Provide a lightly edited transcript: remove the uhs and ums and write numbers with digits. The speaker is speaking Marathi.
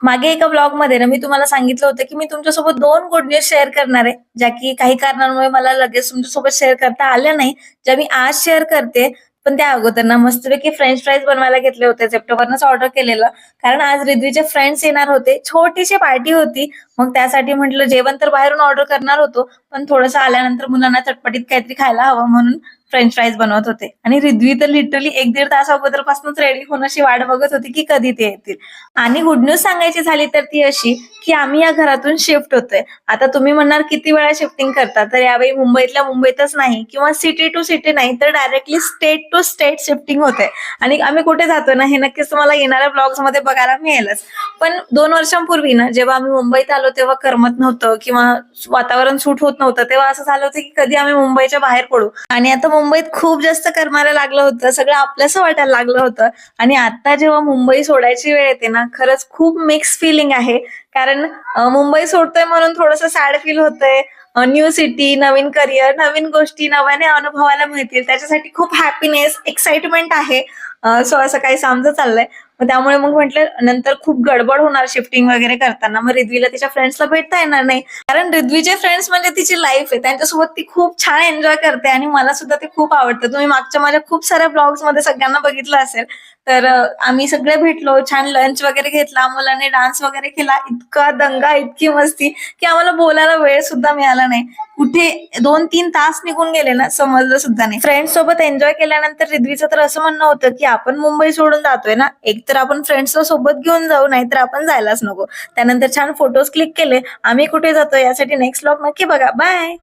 मागे एका ब्लॉगमध्ये ना मी तुम्हाला सांगितलं होतं, की मी तुमच्यासोबत 2 गुड न्यूज शेअर करणार आहे, ज्या की काही कारणांमुळे मला लगेच तुमच्यासोबत शेअर करता आल्या नाही, ज्या मी आज शेअर करते. पण त्या अगोदर ना मस्तपैकी फ्रेंच फ्राईज बनवायला घेतले होते. Zeptoवरनंच ऑर्डर केलेलं. कारण आज रिद्वीचे फ्रेंड्स येणार होते. छोटीशी पार्टी होती. मग त्यासाठी म्हटलं जेवण तर बाहेरून ऑर्डर करणार होतो, पण थोडंसं आल्यानंतर मुलांना चटपटीत काहीतरी खायला हवं म्हणून फ्रेंच फ्राईज बनवत होते. आणि रिद्वी तर लिटरली 1-1.5 तास अगोदरपासूनच रेडी होऊन अशी वाट बघत होती, की कधी ते येतील. आणि गुड न्यूज सांगायची झाली तर ती अशी, की आम्ही या घरातून शिफ्ट होतोय. आता तुम्ही म्हणणार किती वेळा शिफ्टिंग करता? तर यावेळी मुंबईतल्या मुंबईतच नाही किंवा सिटी टू सिटी नाही, तर directly state to state shifting होते. आणि आम्ही कुठे जातोय ना, हे नक्कीच तुम्हाला येणाऱ्या ब्लॉग्समध्ये बघायला मिळेलच. पण 2 वर्षांपूर्वी ना, जेव्हा आम्ही मुंबईत आलो तेव्हा करमत नव्हतं किंवा वातावरण सूट होत नव्हतं. तेव्हा असं झालं होतं, की कधी आम्ही मुंबईच्या बाहेर पडू. आणि आता मुंबईत खूप जास्त करमायला लागलं होतं. सगळं आपलंसं वाटायला लागलं होतं. आणि आता जेव्हा मुंबई सोडायची वेळ येते ना, खरंच खूप मिक्स फिलिंग आहे. कारण मुंबई सोडतोय म्हणून थोडंसं सॅड फील होतंय. न्यू सिटी, नवीन करियर, नवीन गोष्टी नव्याने अनुभवायला मिळतील. त्याच्यासाठी खूप हॅपीनेस, एक्साइटमेंट आहे. सो असं काही आमचं चाललंय. मग त्यामुळे मग म्हटलं नंतर खूप गडबड होणार शिफ्टिंग वगैरे करताना. मग रिद्वीला तिच्या फ्रेंड्सला भेटता येणार नाही. कारण रिद्वीचे फ्रेंड्स म्हणजे तिची लाईफ आहे. त्यांच्यासोबत ती खूप छान एन्जॉय करते आणि मला सुद्धा ते खूप आवडतं. तुम्ही मागच्या माझ्या खूप साऱ्या ब्लॉग्समध्ये सगळ्यांना बघितलं असेल. तर आम्ही सगळे भेटलो, छान लंच वगैरे घेतला, मुलांनी डान्स वगैरे केला. इतका दंगा, इतकी मस्ती, की आम्हाला बोलायला वेळ सुद्धा मिळाला नाही. कुठे 2-3 तास निघून गेले ना समजलं सुद्धा नाही. फ्रेंड्स सोबत एन्जॉय केल्यानंतर रिद्वीचं तर असं म्हणणं होतं, की आपण मुंबई सोडून जातोय ना, एक तर आपण फ्रेंड्सला सोबत घेऊन जाऊ, नाहीतर आपण जायलाच नको. त्यानंतर छान फोटोज क्लिक केले. आम्ही कुठे जातोय यासाठी नेक्स्ट व्लॉग नक्की बघा. बाय.